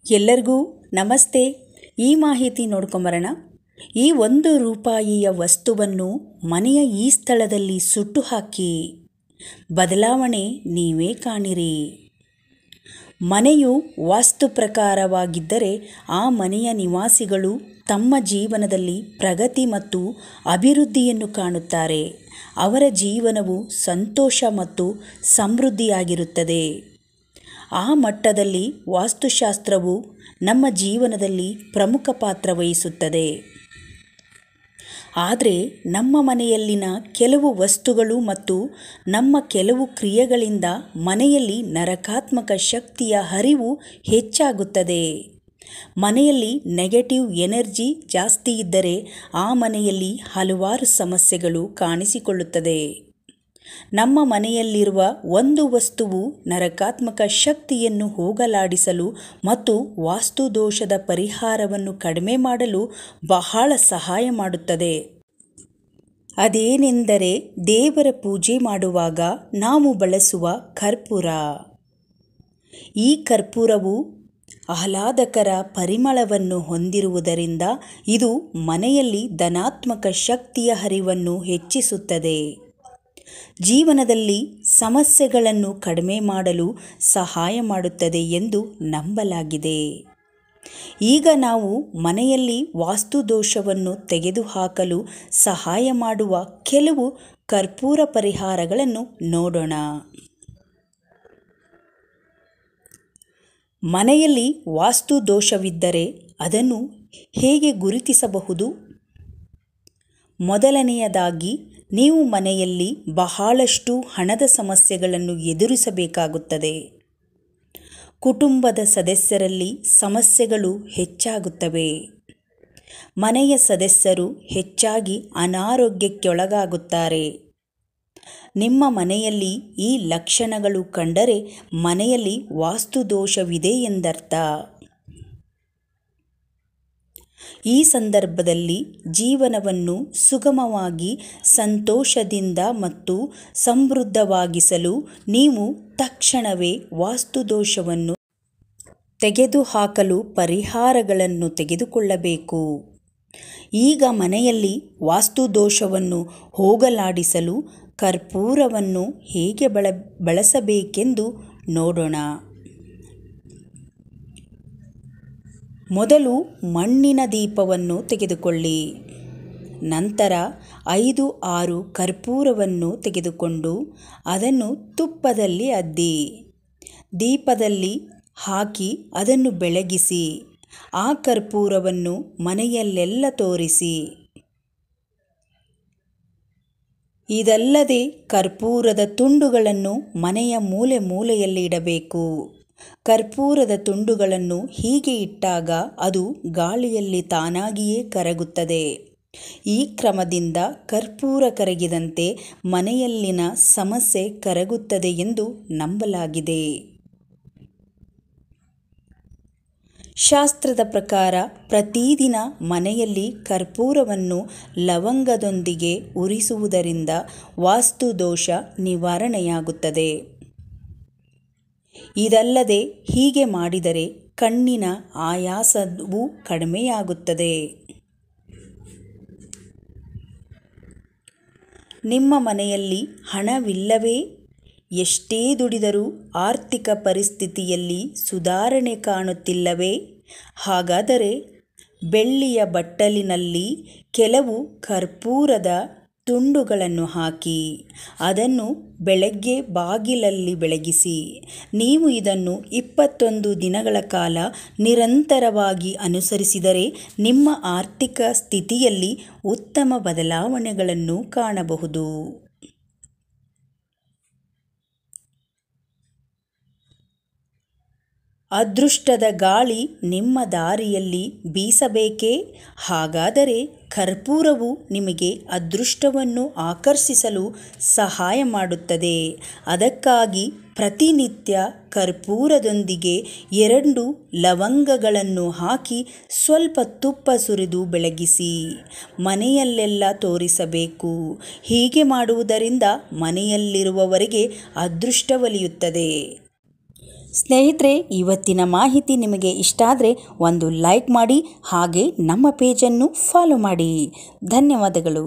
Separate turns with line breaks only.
ಎಲ್ಲರಿಗೂ ನಮಸ್ತೆ. ಈ ಮಾಹಿತಿ ನೋಡ್ಕೊಂಬರೋಣ. ಈ 1 ರೂಪಾಯಿಯ ವಸ್ತುವನ್ನು ಮನೆಯ ಈ ಸ್ಥಳದಲ್ಲಿ ಸುಟ್ಟು ಹಾಕಿ, ಬದಲಾವಣೆ ನೀವೇ ಕಾಣಿರಿ. ಮನೆಯು ವಾಸ್ತು ಪ್ರಕಾರವಾಗಿದ್ದರೆ ಆ ಮನೆಯ ನಿವಾಸಿಗಳು ತಮ್ಮ ಜೀವನದಲ್ಲಿ ಪ್ರಗತಿ ಮತ್ತು ಅಭಿವೃದ್ಧಿಯನ್ನು ಕಾಣುತ್ತಾರೆ. ಅವರ ಜೀವನವು ಸಂತೋಷ ಮತ್ತು ಸಮೃದ್ಧಿಯಾಗಿರುತ್ತದೆ. ಆ ಮಟ್ಟದಲ್ಲಿ ವಾಸ್ತುಶಾಸ್ತ್ರವು ನಮ್ಮ ಜೀವನದಲ್ಲಿ ಪ್ರಮುಖ ಪಾತ್ರ ವಹಿಸುತ್ತದೆ. ಆದರೆ ನಮ್ಮ ಮನೆಯಲ್ಲಿನ ಕೆಲವು ವಸ್ತುಗಳು ಮತ್ತು ನಮ್ಮ ಕೆಲವು ಕ್ರಿಯೆಗಳಿಂದ ಮನೆಯಲ್ಲಿ ನಕಾರಾತ್ಮಕ ಶಕ್ತಿಯ ಹರಿವು ಹೆಚ್ಚಾಗುತ್ತದೆ. ಮನೆಯಲ್ಲಿ ನೆಗೆಟಿವ್ ಎನರ್ಜಿ ಜಾಸ್ತಿ ಇದ್ದರೆ ಆ ಮನೆಯಲ್ಲಿ ಹಲವಾರು ಸಮಸ್ಯೆಗಳು ಕಾಣಿಸಿಕೊಳ್ಳುತ್ತದೆ. ನಮ್ಮ ಮನೆಯಲ್ಲಿರುವ ಒಂದು ವಸ್ತುವು ನಕಾರಾತ್ಮಕ ಶಕ್ತಿಯನ್ನು ಹೋಗಲಾಡಿಸಲು ಮತ್ತು ವಾಸ್ತುದೋಷದ ಪರಿಹಾರವನ್ನು ಕಡಿಮೆ ಮಾಡಲು ಬಹಳ ಸಹಾಯ ಮಾಡುತ್ತದೆ. ಅದೇನೆಂದರೆ ದೇವರ ಪೂಜೆ ಮಾಡುವಾಗ ನಾವು ಬಳಸುವ ಕರ್ಪೂರ. ಈ ಕರ್ಪೂರವು ಆಹ್ಲಾದಕರ ಪರಿಮಳವನ್ನು ಹೊಂದಿರುವುದರಿಂದ ಇದು ಮನೆಯಲ್ಲಿ ಧನಾತ್ಮಕ ಶಕ್ತಿಯ ಹರಿವನ್ನು ಹೆಚ್ಚಿಸುತ್ತದೆ. ಜೀವನದಲ್ಲಿ ಸಮಸ್ಯೆಗಳನ್ನು ಕಡಿಮೆ ಮಾಡಲು ಸಹಾಯ ಮಾಡುತ್ತದೆ ಎಂದು ನಂಬಲಾಗಿದೆ. ಈಗ ನಾವು ಮನೆಯಲ್ಲಿ ವಾಸ್ತುದೋಷವನ್ನು ತೆಗೆದುಹಾಕಲು ಸಹಾಯ ಮಾಡುವ ಕೆಲವು ಕರ್ಪೂರ ಪರಿಹಾರಗಳನ್ನು ನೋಡೋಣ. ಮನೆಯಲ್ಲಿ ವಾಸ್ತುದೋಷವಿದ್ದರೆ ಅದನ್ನು ಹೇಗೆ ಗುರುತಿಸಬಹುದು? ಮೊದಲನೆಯದಾಗಿ, ನೀವು ಮನೆಯಲ್ಲಿ ಬಹಳಷ್ಟು ಹಣದ ಸಮಸ್ಯೆಗಳನ್ನು ಎದುರಿಸಬೇಕಾಗುತ್ತದೆ. ಕುಟುಂಬದ ಸದಸ್ಯರಲ್ಲಿ ಸಮಸ್ಯೆಗಳು ಹೆಚ್ಚಾಗುತ್ತವೆ. ಮನೆಯ ಸದಸ್ಯರು ಹೆಚ್ಚಾಗಿ ಅನಾರೋಗ್ಯಕ್ಕೊಳಗಾಗುತ್ತಾರೆ. ನಿಮ್ಮ ಮನೆಯಲ್ಲಿ ಈ ಲಕ್ಷಣಗಳು ಕಂಡರೆ ಮನೆಯಲ್ಲಿ ವಾಸ್ತುದೋಷವಿದೆ ಎಂದರ್ಥ. ಈ ಸಂದರ್ಭದಲ್ಲಿ ಜೀವನವನ್ನು ಸುಗಮವಾಗಿ, ಸಂತೋಷದಿಂದ ಮತ್ತು ಸಮೃದ್ಧವಾಗಿಸಲು ನೀವು ತಕ್ಷಣವೇ ವಾಸ್ತುದೋಷವನ್ನು ತೆಗೆದುಹಾಕಲು ಪರಿಹಾರಗಳನ್ನು ತೆಗೆದುಕೊಳ್ಳಬೇಕು. ಈಗ ಮನೆಯಲ್ಲಿ ವಾಸ್ತುದೋಷವನ್ನು ಹೋಗಲಾಡಿಸಲು ಕರ್ಪೂರವನ್ನು ಹೇಗೆ ಬಳಸಬೇಕೆಂದು ನೋಡೋಣ. ಮೊದಲು ಮಣ್ಣಿನ ದೀಪವನ್ನು ತೆಗೆದುಕೊಳ್ಳಿ. ನಂತರ 5-6 ಕರ್ಪೂರವನ್ನು ತೆಗೆದುಕೊಂಡು ಅದನ್ನು ತುಪ್ಪದಲ್ಲಿ ಅದ್ದಿ ದೀಪದಲ್ಲಿ ಹಾಕಿ ಅದನ್ನು ಬೆಳಗಿಸಿ. ಆ ಕರ್ಪೂರವನ್ನು ಮನೆಯಲ್ಲೆಲ್ಲ ತೋರಿಸಿ. ಇದಲ್ಲದೆ ಕರ್ಪೂರದ ತುಂಡುಗಳನ್ನು ಮನೆಯ ಮೂಲೆ ಮೂಲೆಯಲ್ಲಿ ಇಡಬೇಕು. ಕರ್ಪೂರದ ತುಂಡುಗಳನ್ನು ಹೀಗೆ ಇಟ್ಟಾಗ ಅದು ಗಾಳಿಯಲ್ಲಿ ತಾನಾಗಿಯೇ ಕರಗುತ್ತದೆ. ಈ ಕ್ರಮದಿಂದ ಕರ್ಪೂರ ಕರಗಿದಂತೆ ಮನೆಯಲ್ಲಿನ ಸಮಸ್ಯೆ ಕರಗುತ್ತದೆ ಎಂದು ನಂಬಲಾಗಿದೆ. ಶಾಸ್ತ್ರದ ಪ್ರಕಾರ ಪ್ರತಿದಿನ ಮನೆಯಲ್ಲಿ ಕರ್ಪೂರವನ್ನು ಲವಂಗದೊಂದಿಗೆ ಉರಿಸುವುದರಿಂದ ವಾಸ್ತುದೋಷ ನಿವಾರಣೆಯಾಗುತ್ತದೆ. ಇದಲ್ಲದೆ ಹೀಗೆ ಮಾಡಿದರೆ ಕಣ್ಣಿನ ಆಯಾಸವೂ ಕಡಿಮೆಯಾಗುತ್ತದೆ. ನಿಮ್ಮ ಮನೆಯಲ್ಲಿ ಹಣವಿಲ್ಲವೇ? ಎಷ್ಟೇ ದುಡಿದರೂ ಆರ್ಥಿಕ ಪರಿಸ್ಥಿತಿಯಲ್ಲಿ ಸುಧಾರಣೆ ಕಾಣುತ್ತಿಲ್ಲವೇ? ಹಾಗಾದರೆ ಬೆಳ್ಳಿಯ ಬಟ್ಟಲಿನಲ್ಲಿ ಕೆಲವು ಕರ್ಪೂರದ ತುಂಡುಗಳನ್ನು ಹಾಕಿ ಅದನ್ನು ಬೆಳಗ್ಗೆ ಬಾಗಿಲಲ್ಲಿ ಬೆಳಗಿಸಿ. ನೀವು ಇದನ್ನು 21 ದಿನಗಳ ಕಾಲ ನಿರಂತರವಾಗಿ ಅನುಸರಿಸಿದರೆ ನಿಮ್ಮ ಆರ್ಥಿಕ ಸ್ಥಿತಿಯಲ್ಲಿ ಉತ್ತಮ ಬದಲಾವಣೆಗಳನ್ನು ಕಾಣಬಹುದು. ಅದೃಷ್ಟದ ಗಾಳಿ ನಿಮ್ಮ ದಾರಿಯಲ್ಲಿ ಬೀಸಬೇಕೇ? ಹಾಗಾದರೆ ಕರ್ಪೂರವು ನಿಮಗೆ ಅದೃಷ್ಟವನ್ನು ಆಕರ್ಷಿಸಲು ಸಹಾಯ ಮಾಡುತ್ತದೆ. ಅದಕ್ಕಾಗಿ ಪ್ರತಿನಿತ್ಯ ಕರ್ಪೂರದೊಂದಿಗೆ 2 ಲವಂಗಗಳನ್ನು ಹಾಕಿ ಸ್ವಲ್ಪ ತುಪ್ಪ ಸುರಿದು ಬೆಳಗಿಸಿ ಮನೆಯಲ್ಲೆಲ್ಲ ತೋರಿಸಬೇಕು. ಹೀಗೆ ಮಾಡುವುದರಿಂದ ಮನೆಯಲ್ಲಿರುವವರಿಗೆ ಅದೃಷ್ಟ ಒಲಿಯುತ್ತದೆ. ಸ್ನೇಹಿತರೆ, ಇವತ್ತಿನ ಮಾಹಿತಿ ನಿಮಗೆ ಇಷ್ಟ ಆದರೆ ಒಂದು ಲೈಕ್ ಮಾಡಿ, ಹಾಗೆ ನಮ್ಮ ಪೇಜನ್ನು ಫಾಲೋ ಮಾಡಿ. ಧನ್ಯವಾದಗಳು.